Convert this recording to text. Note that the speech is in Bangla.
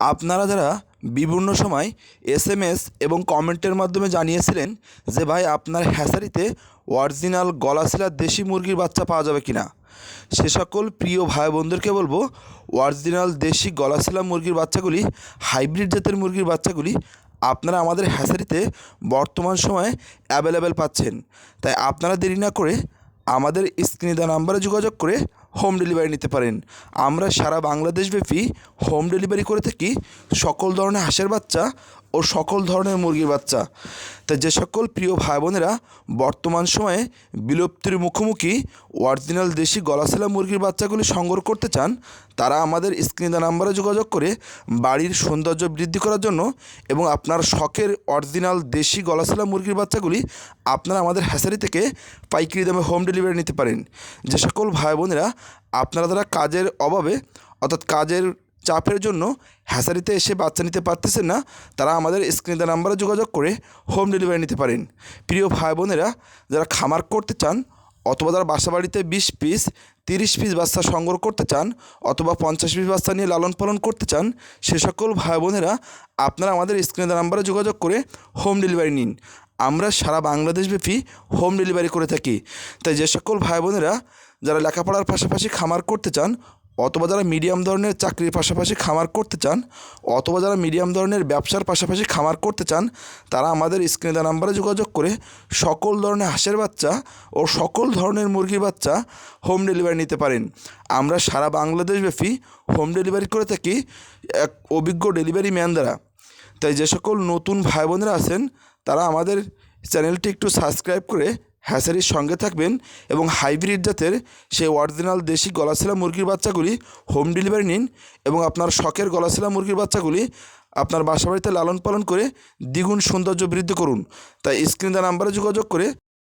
আপনারা যারা বিভিন্ন সময় এসএমএস এবং কমেন্টের মাধ্যমে জানিয়েছিলেন যে ভাই আপনার হ্যাচারিতে অরিজিনাল গলাশিলা দেশি মুরগির বাচ্চা পাওয়া যাবে কিনা, সে সকল প্রিয় ভাই বোনদেরকে বলবো অরিজিনাল দেশি গলাশিলা মুরগির বাচ্চাগুলি, হাইব্রিড জাতের মুরগির বাচ্চাগুলি আপনারা আমাদের হ্যাচারিতে বর্তমান সময়ে অ্যাভেলেবেল পাচ্ছেন। তাই আপনারা দেরি না করে আমাদের স্ক্রিনে দেওয়া নাম্বারে যোগাযোগ করে হোম ডেলিভারি নিতে পারেন। আমরা সারা বাংলাদেশব্যাপী হোম ডেলিভারি করে থাকি সকল ধরনের হাঁসের বাচ্চা ও সকল ধরনের মুরগির বাচ্চা। তাই যে সকল প্রিয় ভাই বোনেরা বর্তমান সময়ে বিলুপ্তির মুখোমুখি অরিজিনাল দেশি গলাশিলা মুরগির বাচ্চাগুলি সংগ্রহ করতে চান, তারা আমাদের স্ক্রিনে দেওয়া নাম্বারে যোগাযোগ করে বাড়ির সৌন্দর্য বৃদ্ধি করার জন্য এবং আপনার শখের অরিজিনাল দেশি গলাশিলা মুরগির বাচ্চাগুলি আপনারা আমাদের হ্যাচারি থেকে পাইকারি দামে হোম ডেলিভারি নিতে পারেন। যে সকল ভাই বোনেরা আপনারা যারা কাজের অভাবে অর্থাৎ কাজের চাপের জন্য হ্যাচারিতে এসে বাচ্চা নিতে পারতেছেন না, তারা আমাদের স্ক্রিনে দেওয়া নাম্বারে যোগাযোগ করে হোম ডেলিভারি নিতে পারেন। প্রিয় ভাই বোনেরা যারা খামার করতে চান অথবা যারা বাসা বাড়িতে 20 পিস 30 পিস বাচ্চা সংগ্রহ করতে চান অথবা 50 পিস বাচ্চা নিয়ে লালন পালন করতে চান, সে সকল ভাই বোনেরা আপনারা আমাদের স্ক্রিনে দেওয়া নাম্বারে যোগাযোগ করে হোম ডেলিভারি নিন। আমরা সারা বাংলাদেশব্যাপী হোম ডেলিভারি করে থাকি। তাই যে সকল ভাই বোনেরা যারা লেখাপড়ার পাশাপাশি খামার করতে চান অথবা যারা মিডিয়াম ধরনের চাকরির পাশাপাশি খামার করতে চান অথবা যারা মিডিয়াম ধরনের ব্যবসার পাশাপাশি খামার করতে চান, তারা আমাদের স্ক্রিনে দেওয়া নাম্বারে যোগাযোগ করে সকল ধরনের হাঁসের বাচ্চা ও সকল ধরনের মুরগির বাচ্চা হোম ডেলিভারি নিতে পারেন। আমরা সারা বাংলাদেশব্যাপী হোম ডেলিভারি করে থাকি এক অভিজ্ঞ ডেলিভারি ম্যান দ্বারা। তাই যে সকল নতুন ভাই বোনেরা আছেন তারা আমাদের চ্যানেলটি একটু সাবস্ক্রাইব করে হ্যাচারির সঙ্গে থাকবেন এবং হাইব্রিড জাতের সেই অরিজিনাল দেশি গলাশিলা মুরগির বাচ্চাগুলি হোম ডেলিভারি নিন এবং আপনার শখের গলাশিলা মুরগির বাচ্চাগুলি আপনার বাসাবাড়িতে লালন পালন করে দ্বিগুণ সৌন্দর্য বৃদ্ধি করুন। তাই স্ক্রিনে দেওয়া নাম্বারে যোগাযোগ করে